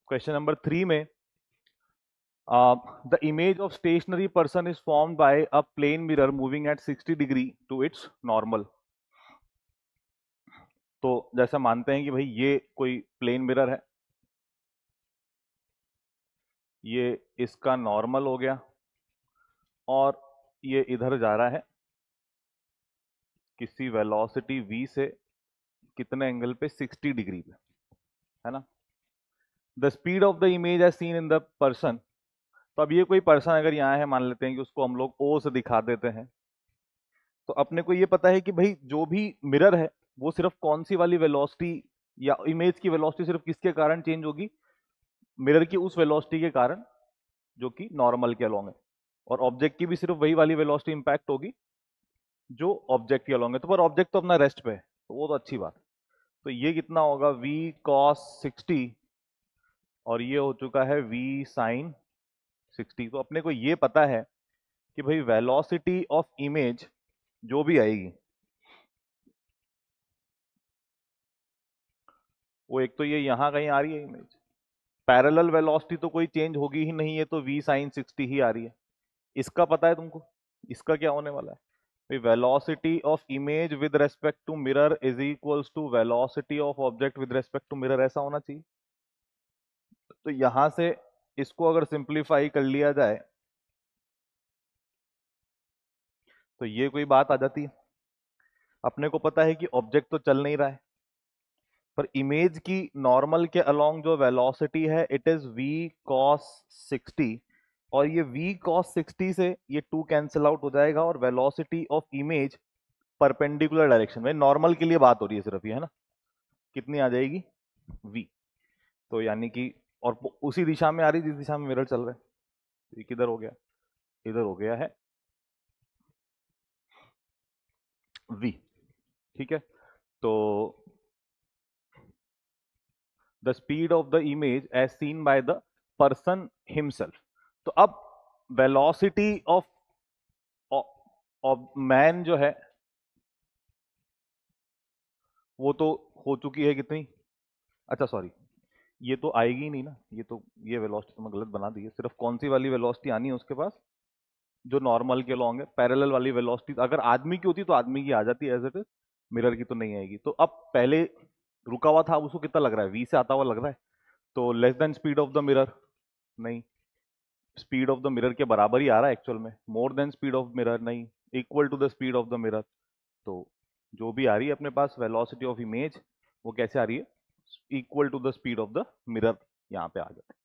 Question number 3 में the image of stationary person is formed by a plane mirror moving at 60 degree to its normal. तो जैसा मानते हैं कि भाई ये कोई प्लेन मिरर है, ये इसका नॉर्मल हो गया और ये इधर जा रहा है किसी वेलोसिटी v से कितने एंगल पे, 60 डिग्री पे, है ना. The speed of the image as seen in the person. तो अब ये कोई पर्सन अगर यहाँ है, मान लेते हैं कि उसको हम लोग ओ से दिखा देते हैं, तो अपने को ये पता है कि भाई जो भी मिरर है वो सिर्फ कौन सी वाली वेलोसिटी या इमेज की वेलोसिटी सिर्फ किसके कारण चेंज होगी, मिरर की उस वेलोसिटी के कारण जो कि नॉर्मल के अलोंग है, और ऑब्जेक्ट की भी सिर्फ वही वाली वेलोसिटी इंपैक्ट होगी जो ऑब्जेक्ट के अलोंग है. तो पर ऑब्जेक्ट तो अपना रेस्ट पे है, तो वो तो अच्छी बात है. तो ये कितना होगा, v cos 60 और ये हो चुका है v sin 60. तो अपने को ये पता है कि भाई वेलोसिटी ऑफ इमेज जो भी आएगी वो एक तो ये यहां कहीं आ रही है इमेज, पैरेलल वेलोसिटी तो कोई चेंज होगी ही नहीं है, तो v sin 60 ही आ रही है. इसका पता है तुमको, इसका क्या होने वाला है, velocity of image with respect to mirror is equals to velocity of object with respect to mirror, ऐसा होना चाहिए. तो यहां से इसको अगर सिंप्लीफाई कर लिया जाए तो ये कोई बात आ जाती है. अपने को पता है कि ऑब्जेक्ट तो चल नहीं रहा है, पर इमेज की नॉर्मल के अलोंग जो वेलोसिटी है इट इज v cos 60, और ये v cos 60 से ये 2 कैंसिल आउट हो जाएगा और velocity of image perpendicular direction में, नॉर्मल के लिए बात हो रही है सिर्फ ये, है ना, कितनी आ जाएगी v. तो यानी कि और उसी दिशा में आ रही जिस दिशा में मिरर चल रहा है. ये किधर हो गया, इधर हो गया है v. ठीक है. तो the speed of the image as seen by the person himself. तो अब वेलोसिटी ऑफ मैन जो है वो तो हो चुकी है कितनी, अच्छा सॉरी, ये तो आएगी ही नहीं ना, ये वेलोसिटी तो मैं गलत बना दी है. सिर्फ कौन सी वाली वेलोसिटी आनी है उसके पास, जो नॉर्मल के लॉन्ग है, पैरेलल वाली वेलोसिटी अगर आदमी की होती तो आदमी की आ जाती है एज इट इज, मिरर की तो नहीं आएगी. तो अब पहले रुका हुआ था, अब उसको कितना लग रहा है, v से आता हुआ लग रहा है, तो less than speed of the mirror, नहीं, स्पीड ऑफ द मिरर के बराबर ही आ रहा है एक्चुअल में, more than speed of mirror नहीं, equal to the speed of the mirror. तो जो भी आ रही है अपने पास वेलोसिटी ऑफ इमेज वो कैसे आ रही है, equal to the speed of the mirror, यहाँ पे आ जाता है.